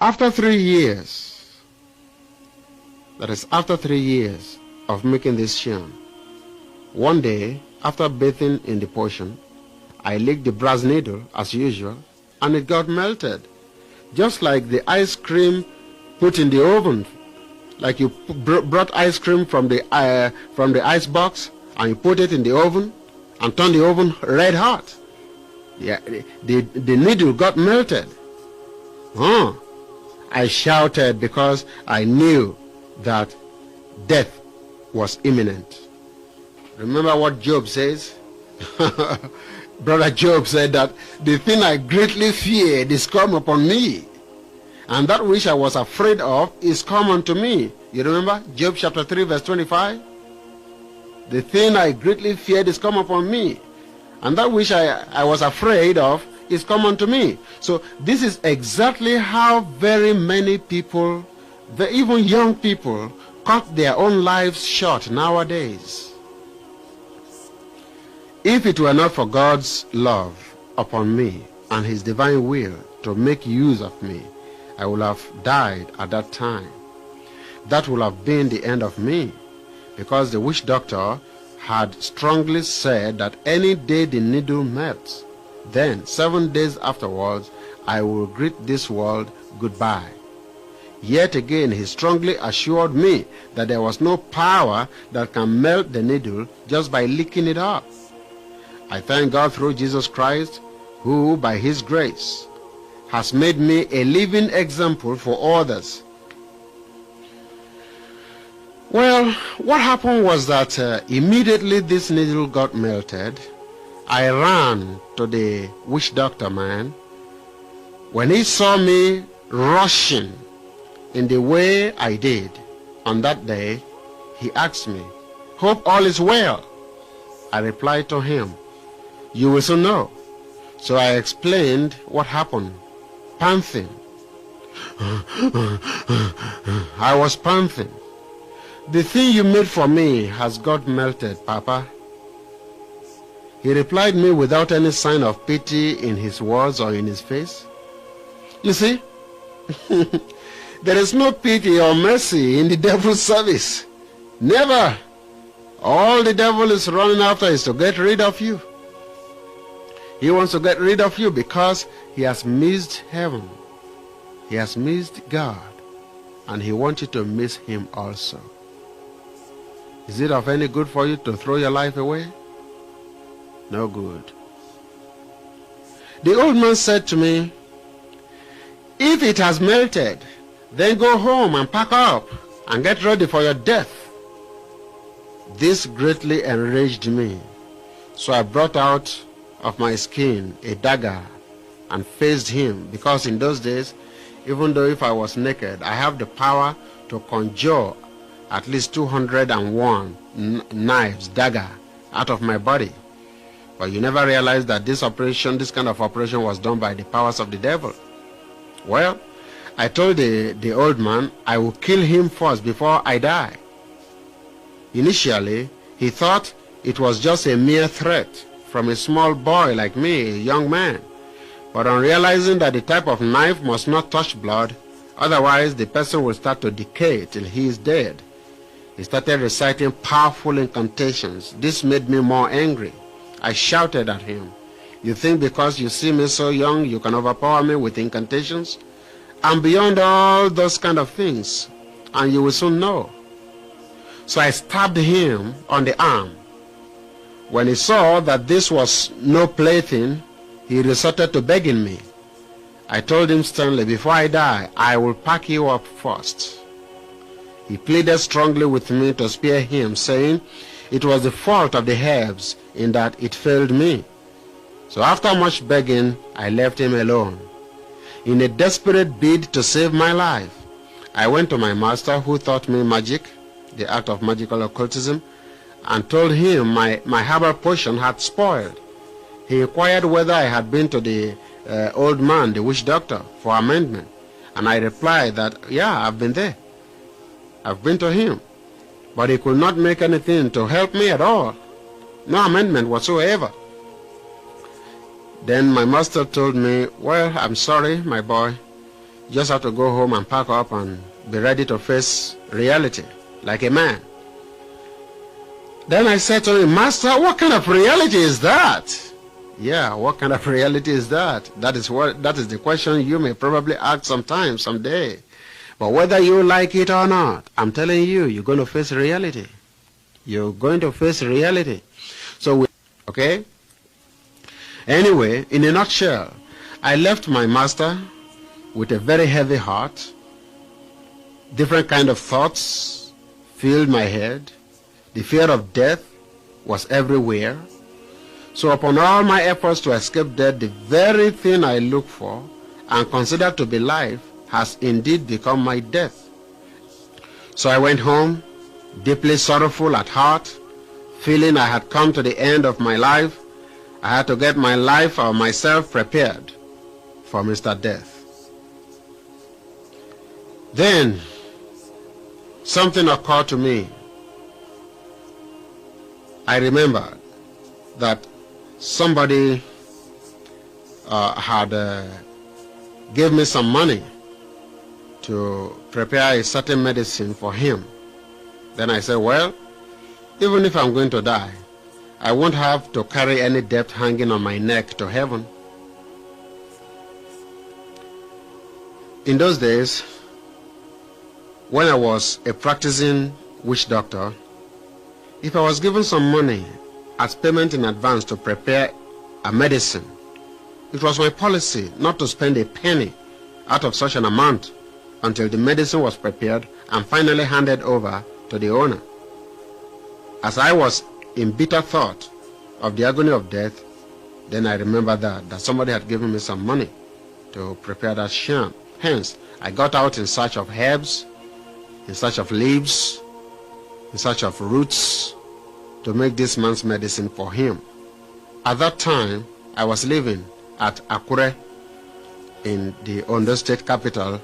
After 3 years, that is after 3 years of making this sham, one day, after bathing in the potion, I licked the brass needle as usual, and it got melted, just like the ice cream put in the oven. Like you brought ice cream from the ice box and you put it in the oven and turn the oven red hot. Yeah, the needle got melted. I shouted because I knew that death was imminent. Remember what Job says? Brother Job said that the thing I greatly feared is come upon me, and that which I was afraid of is come unto me. You remember Job chapter 3 verse 25? The thing I greatly feared is come upon me, and that which I was afraid of is come unto me. So this is exactly how very many people, even young people, cut their own lives short nowadays. If it were not for God's love upon me and his divine will to make use of me, I would have died at that time. That would have been the end of me, because the witch doctor had strongly said that any day the needle melts, then 7 days afterwards I will greet this world goodbye. Yet again he strongly assured me that there was no power that can melt the needle just by licking it up. I thank God through Jesus Christ, who by his grace has made me a living example for others. Well, what happened was that immediately this needle got melted, I ran to the witch doctor man. When he saw me rushing in the way I did on that day, he asked me, "Hope all is well?" I replied to him, "You will soon know." So I explained what happened, panting. I was panting. "The thing you made for me has got melted, Papa." He replied me without any sign of pity in his words or in his face. You see, there is no pity or mercy in the devil's service. Never. All the devil is running after is to get rid of you. He wants to get rid of you because he has missed heaven. He has missed God, and he wants you to miss him also. Is it of any good for you to throw your life away? No good. The old man said to me, "If it has melted, then go home and pack up and get ready for your death." This greatly enraged me, so I brought out of my skin a dagger and faced him, because in those days, even though if I was naked, I have the power to conjure at least 201 knives, dagger, out of my body. But you never realized that this kind of operation was done by the powers of the devil. Well, I told the old man I would kill him first before I die. Initially, he thought it was just a mere threat from a small boy like me, a young man. But on realizing that the type of knife must not touch blood, otherwise the person will start to decay till he is dead, he started reciting powerful incantations. This made me more angry. I shouted at him, "You think because you see me so young you can overpower me with incantations? I'm beyond all those kind of things, and you will soon know." So I stabbed him on the arm. When he saw that this was no plaything, he resorted to begging me. I told him sternly, "Before I die, I will pack you up first." He pleaded strongly with me to spare him, saying it was the fault of the herbs in that it failed me. So after much begging, I left him alone. In a desperate bid to save my life, I went to my master, who taught me magic, the art of magical occultism, and told him my herbal potion had spoiled. He inquired whether I had been to the old man, the witch doctor, for amendment, and I replied that, yeah, I've been there. I've been to him, but he could not make anything to help me at all. No amendment whatsoever. Then my master told me, "Well, I'm sorry, my boy. just have to go home and pack up and be ready to face reality like a man. Then I said to him, Master, what kind of reality is that? Yeah, what kind of reality is that? That is the question you may probably ask sometime, someday. But whether you like it or not, I'm telling you, you're going to face reality. You're going to face reality. So, okay? Anyway, in a nutshell, I left my master with a very heavy heart. Different kind of thoughts filled my head. The fear of death was everywhere. So upon all my efforts to escape death, the very thing I look for and consider to be life has indeed become my death. So I went home, deeply sorrowful at heart, feeling I had come to the end of my life. I had to get my life or myself prepared for Mr. Death. Then something occurred to me. I remembered that somebody had gave me some money to prepare a certain medicine for him. Then I said, well, even if I'm going to die, I won't have to carry any debt hanging on my neck to heaven. In those days, when I was a practicing witch doctor, if I was given some money as payment in advance to prepare a medicine, it was my policy not to spend a penny out of such an amount until the medicine was prepared and finally handed over to the owner. As I was in bitter thought of the agony of death, then I remembered that somebody had given me some money to prepare that sham. Hence, I got out in search of herbs, in search of leaves, in search of roots, to make this man's medicine for him. At that time, I was living at Akure in the Ondo State capital,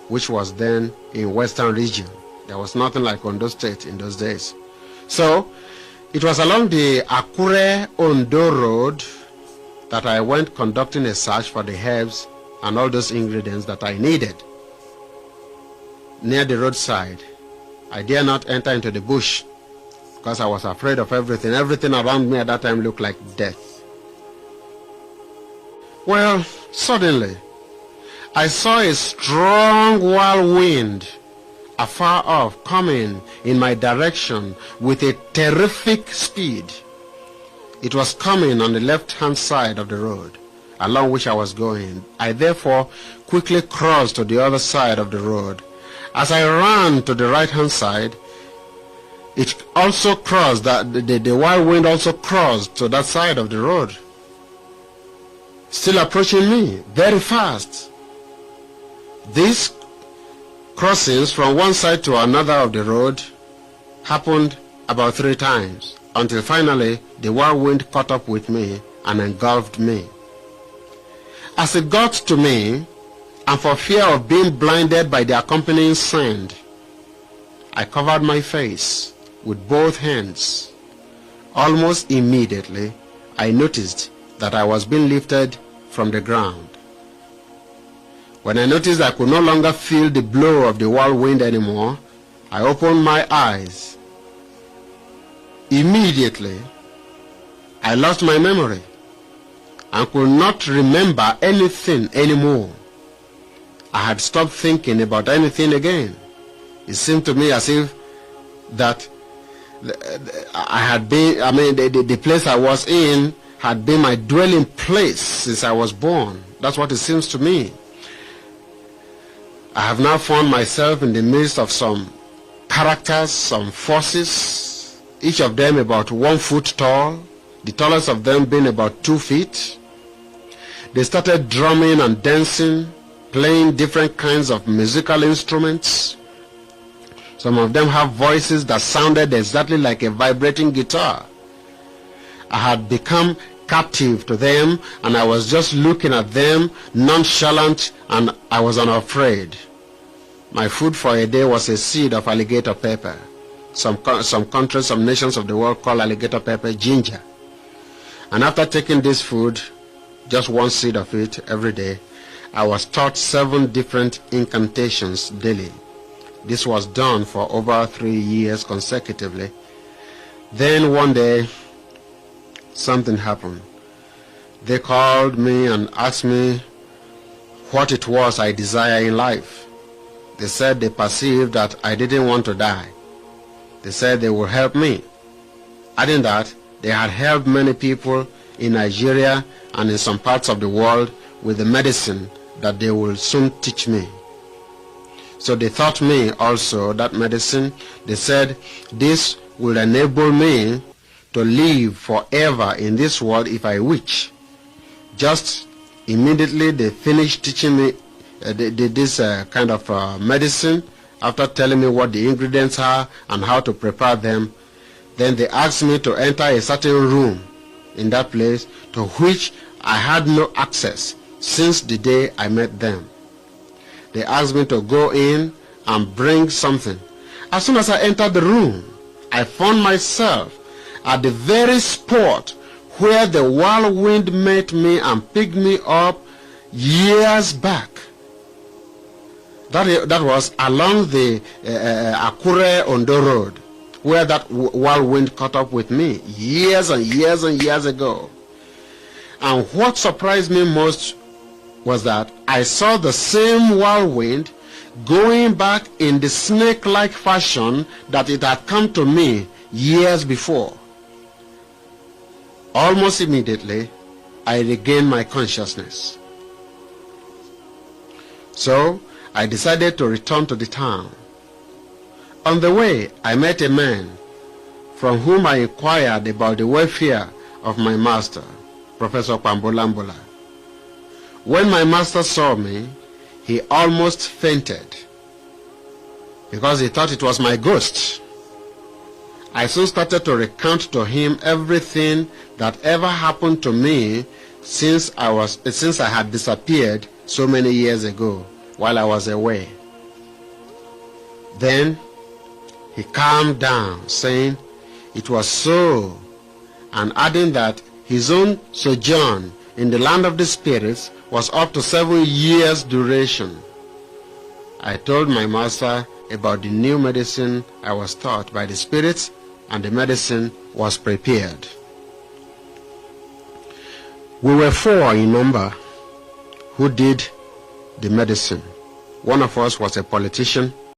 which was then in Western region. There was nothing like Ondo State in those days. So, it was along the Akure-Ondo road that I went conducting a search for the herbs and all those ingredients that I needed. Near the roadside, I dare not enter into the bush because I was afraid of everything. Everything around me at that time looked like death. Well, suddenly, I saw a strong whirlwind afar off coming in my direction with a terrific speed. It was coming on the left-hand side of the road along which I was going. I therefore quickly crossed to the other side of the road. As I ran to the right-hand side, it also crossed, the whirlwind also crossed to that side of the road, still approaching me very fast. These crossings from one side to another of the road happened about 3 times, until finally the whirlwind caught up with me and engulfed me. As it got to me, and for fear of being blinded by the accompanying sand, I covered my face with both hands. Almost immediately, I noticed that I was being lifted from the ground. When I noticed I could no longer feel the blow of the whirlwind anymore, I opened my eyes. Immediately, I lost my memory and could not remember anything anymore. I had stopped thinking about anything again. It seemed to me as if that I had been, the place I was in had been my dwelling place since I was born. That's what it seems to me. I have now found myself in the midst of some characters, some forces, each of them about 1 foot tall, the tallest of them being about 2 feet. They started drumming and dancing, playing different kinds of musical instruments. Some of them have voices that sounded exactly like a vibrating guitar. I had become captive to them, and I was just looking at them, nonchalant, and I was unafraid. My food for a day was a seed of alligator pepper. Some countries, some nations of the world call alligator pepper ginger. And after taking this food, just 1 seed of it every day, I was taught 7 different incantations daily. This was done for over 3 years consecutively. Then one day, something happened. They called me and asked me what it was I desire in life. They said they perceived that I didn't want to die. They said they would help me. Adding that, they had helped many people in Nigeria and in some parts of the world with the medicine that they will soon teach me. So they taught me also that medicine. They said this will enable me to live forever in this world if I wish. Just immediately they finished teaching me this kind of medicine. After telling me what the ingredients are and how to prepare them, then they asked me to enter a certain room in that place to which I had no access since the day I met them. They asked me to go in and bring something. As soon as I entered the room, I found myself at the very spot where the whirlwind met me and picked me up years back. That was along the Akure-Ondo Road, where that whirlwind caught up with me years and years and years ago. And what surprised me most was that I saw the same whirlwind going back in the snake-like fashion that it had come to me years before. Almost immediately, I regained my consciousness. So, I decided to return to the town. On the way, I met a man from whom I inquired about the welfare of my master, Professor Kwambolambola. When my master saw me, he almost fainted because he thought it was my ghost. I soon started to recount to him everything that ever happened to me since I had disappeared so many years ago while I was away. Then he calmed down, saying it was so, and adding that his own sojourn in the land of the spirits was up to 7 years duration. I told my master about the new medicine I was taught by the spirits, and the medicine was prepared. We were 4 in number who did the medicine. One of us was a politician,